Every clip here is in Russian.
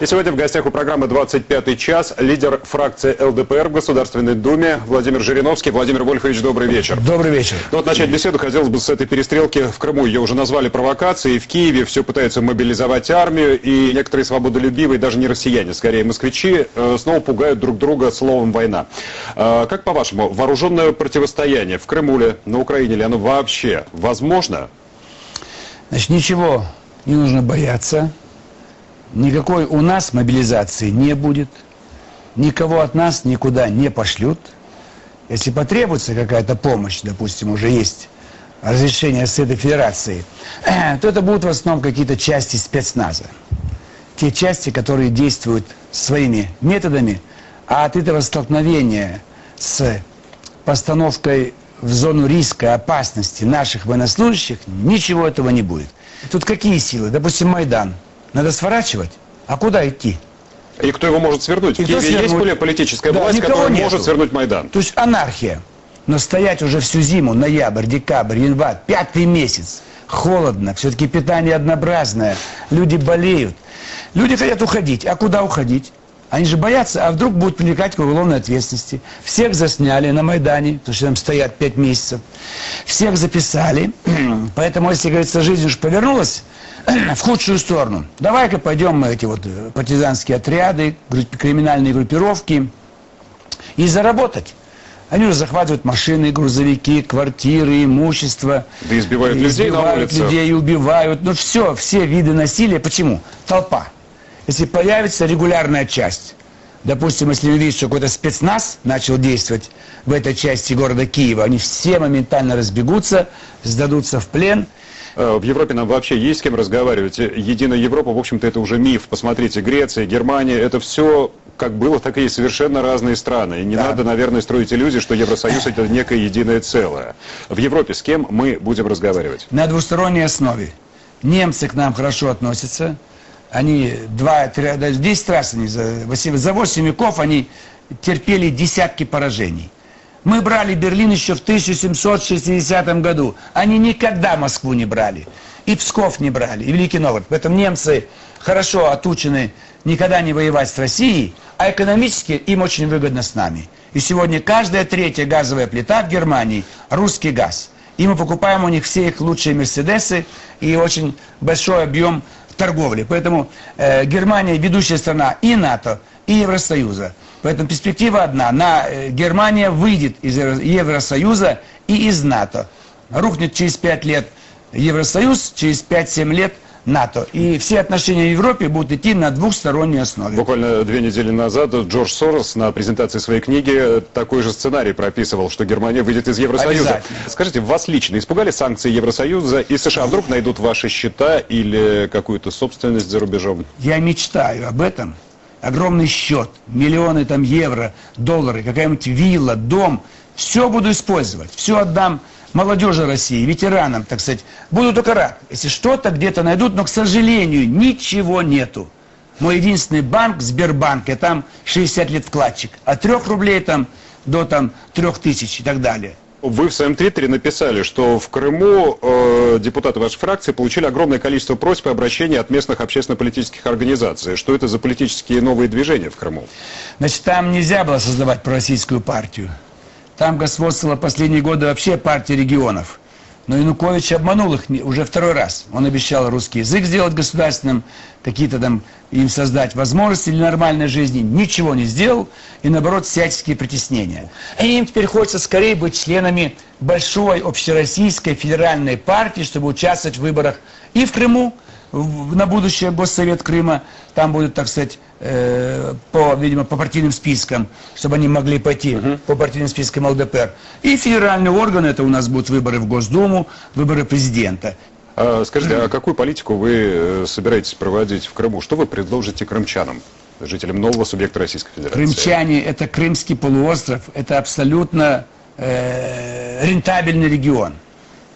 И сегодня в гостях у программы «25-й час» лидер фракции ЛДПР в Государственной Думе Владимир Жириновский. Владимир Вольфович, добрый вечер. Добрый вечер. Ну вот начать беседу хотелось бы с этой перестрелки в Крыму. Ее уже назвали провокацией. В Киеве все пытаются мобилизовать армию, и некоторые свободолюбивые, даже не россияне, скорее москвичи, снова пугают друг друга словом «война». Как по-вашему, вооруженное противостояние в Крыму ли, на Украине ли, оно вообще возможно? Значит, ничего не нужно бояться. Никакой у нас мобилизации не будет. Никого от нас никуда не пошлют. Если потребуется какая-то помощь, допустим, уже есть разрешение с этой федерации, то это будут в основном какие-то части спецназа. Те части, которые действуют своими методами, а от этого столкновения с постановкой в зону риска, опасности наших военнослужащих, ничего этого не будет. Тут какие силы? Допустим, Майдан. Надо сворачивать. А куда идти? И кто его может свернуть? В Киеве есть более политическая власть, которая может свернуть Майдан. То есть анархия. Но стоять уже всю зиму, ноябрь, декабрь, январь, 5-й месяц, холодно, все-таки питание однообразное, люди болеют. Люди хотят уходить. А куда уходить? Они же боятся, а вдруг будут привлекать к уголовной ответственности. Всех засняли на Майдане, потому что там стоят 5 месяцев. Всех записали. Поэтому, если, говорится, жизнь уж повернулась в худшую сторону, давай-ка пойдем мы эти вот партизанские отряды, криминальные группировки и заработать. Они уже захватывают машины, грузовики, квартиры, имущество. Да избивают людей на улице. Людей убивают. Ну все виды насилия. Почему? Толпа. Если появится регулярная часть, допустим, если увидят, что какой-то спецназ начал действовать в этой части города Киева, они все моментально разбегутся, сдадутся в плен. В Европе нам вообще есть с кем разговаривать. Единая Европа, в общем-то, это уже миф. Посмотрите, Греция, Германия, это все как было, так и есть, совершенно разные страны. И не надо, наверное, строить иллюзии, что Евросоюз это некое единое целое. В Европе с кем мы будем разговаривать? На двусторонней основе. Немцы к нам хорошо относятся. Они 10 раз, они за 8 веков они терпели десятки поражений. Мы брали Берлин еще в 1760 году. Они никогда Москву не брали. И Псков не брали, и Великий Новгород. Поэтому немцы хорошо отучены никогда не воевать с Россией, а экономически им очень выгодно с нами. И сегодня каждая третья газовая плита в Германии – русский газ. И мы покупаем у них все их лучшие Мерседесы и очень большой объем торговли. Поэтому Германия ведущая страна и НАТО, и Евросоюза. Поэтому перспектива одна. Германия выйдет из Евросоюза и из НАТО. Рухнет через 5 лет Евросоюз, через 5-7 лет НАТО. И все отношения в Европе будут идти на двухсторонней основе. Буквально 2 недели назад Джордж Сорос на презентации своей книги такой же сценарий прописывал, что Германия выйдет из Евросоюза. Скажите, вас лично испугали санкции Евросоюза и США? Вдруг найдут ваши счета или какую-то собственность за рубежом? Я мечтаю об этом. Огромный счет, миллионы там евро, доллары, какая-нибудь вилла, дом. Все буду использовать, все отдам молодежи России, ветеранам, так сказать. Буду только рад, если что-то где-то найдут, но, к сожалению, ничего нету. Мой единственный банк, Сбербанк, я там 60 лет вкладчик. От 3 рублей там до 3000 и так далее. Вы в своем твиттере написали, что в Крыму депутаты вашей фракции получили огромное количество просьб и обращений от местных общественно-политических организаций. Что это за политические новые движения в Крыму? Значит, там нельзя было создавать пророссийскую партию. Там господствовала последние годы вообще партия регионов. Но Янукович обманул их уже 2-й раз. Он обещал русский язык сделать государственным, какие-то там им создать возможности для нормальной жизни. Ничего не сделал, и наоборот всяческие притеснения. И им теперь хочется скорее быть членами большой общероссийской федеральной партии, чтобы участвовать в выборах и в Крыму, на будущее Госсовет Крыма. Там будут, так сказать, видимо, по партийным спискам, чтобы они могли пойти по партийным спискам ЛДПР. И федеральные органы, это у нас будут выборы в Госдуму, выборы президента. Скажите, а какую политику вы собираетесь проводить в Крыму? Что вы предложите крымчанам, жителям нового субъекта Российской Федерации? Крымчане – это Крымский полуостров, это абсолютно рентабельный регион.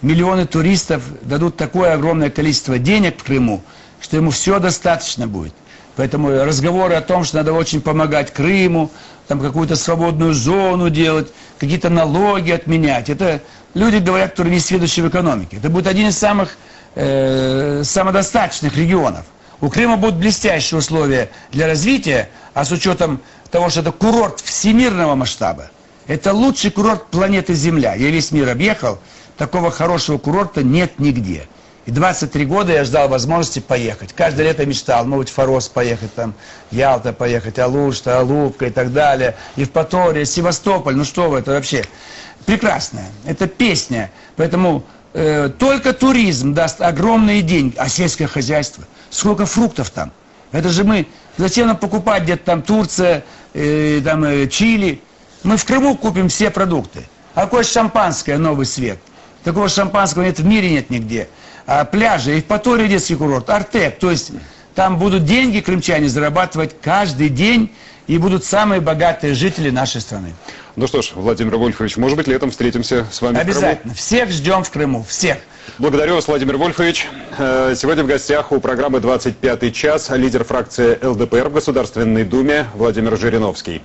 Миллионы туристов дадут такое огромное количество денег в Крыму, что ему все достаточно будет. Поэтому разговоры о том, что надо очень помогать Крыму, там какую-то свободную зону делать, какие-то налоги отменять, это люди говорят, которые не сведущие в экономике. Это будет один из самых самодостаточных регионов. У Крыма будут блестящие условия для развития, а с учетом того, что это курорт всемирного масштаба, это лучший курорт планеты Земля. Я весь мир объехал, такого хорошего курорта нет нигде. И 23 года я ждал возможности поехать. Каждое лето мечтал, может, Форос поехать, там, Ялта поехать, Алушта, Алупка и так далее, Евпатория, Севастополь, ну что вы, это вообще прекрасно. Это песня, поэтому только туризм даст огромные деньги, а сельское хозяйство, сколько фруктов там. Это же мы, зачем нам покупать где-то там Турция, там Чили, мы в Крыму купим все продукты. А какое шампанское, новый свет. Такого шампанского нет в мире, нет нигде. А пляжи, Евпатория, детский курорт, Артек. То есть там будут деньги крымчане зарабатывать каждый день и будут самые богатые жители нашей страны. Ну что ж, Владимир Вольфович, может быть, летом встретимся с вами обязательно. в Крыму? Всех ждем в Крыму. Всех. Благодарю вас, Владимир Вольфович. Сегодня в гостях у программы «25 час» лидер фракции ЛДПР в Государственной Думе Владимир Жириновский.